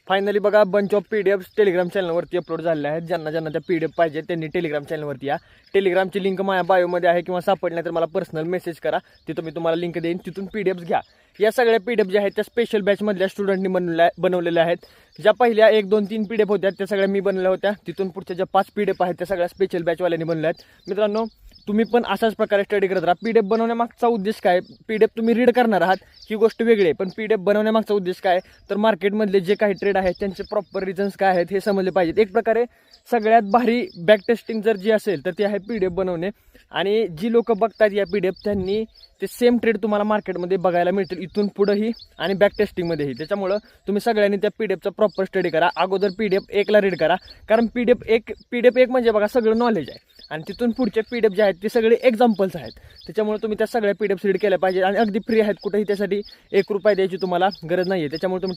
Finally बघा bunch of PDF Telegram चॅनलवरती upload झालेले आहेत. ज्यांना ज्यांना त्या PDF पाहिजे त्यांनी टेलिग्राम चॅनलवरती या. टेलिग्रामची लिंक माझ्या बायोमध्ये आहे किंवा सापडली तर मला पर्सनल मेसेज करा, तिथं मी तुम्हाला लिंक देईन, तिथून PDFs घ्या. या सगळ्या PDF ज्या आहेत त्या स्पेशल बॅचमधल्या स्टुडंटनी बनवलेल्या आहेत. ज्या पहिल्या 1, 2, 3 PDF होत्या त्या सगळ्या मी बनवल्या होत्या. तिथून पुढच्या ज्या 5 PDF आहेत त्या सगळ्या स्पेशल बॅचवाल्यांनी बनवल्या आहेत. मित्रांनो, तुम्ही पण अशाच प्रकारे स्टडी करत राहा. PDF बनवण्यामागचा उद्देश काय? PDF तुम्ही रीड करणार आहात ही गोष्ट वेगळी आहे, पण PDF बनवण्यामागचा उद्देश काय तर मार्केटमधले जे काही ट्रेड आहेत त्यांचे प्रॉपर रिझन्स काय आहेत हे समजले पाहिजेत. एक प्रकारे सगळ्यात भारी बॅक टेस्टिंग जर जी असेल तर ती आहे PDF बनवणे. आणि जी लोक बघतात या PDF त्यांनी ते सेम ट्रेड तुम्हाला मार्केटमध्ये बघायला मिळतील इथून पुढेही आणि बॅक टेस्टिंगमध्येही. त्याच्यामुळं तुम्ही सगळ्यांनी त्या PDFचा प्रॉपर स्टडी करा. अगोदर PDF 1ला रीड करा, कारण PDF 1 म्हणजे बघा सगळं नॉलेज आहे आणि तिथून पुढचे PDF जे आहेत ते सगळे एक्झाम्पल्स आहेत. त्याच्यामुळे तुम्ही त्या सगळ्या PDFs रीड केल्या पाहिजे आणि अगदी फ्री आहेत, कुठेही त्यासाठी 1 रुपया द्यायची तुम्हाला गरज नाही आहे. त्याच्यामुळे तुम्ही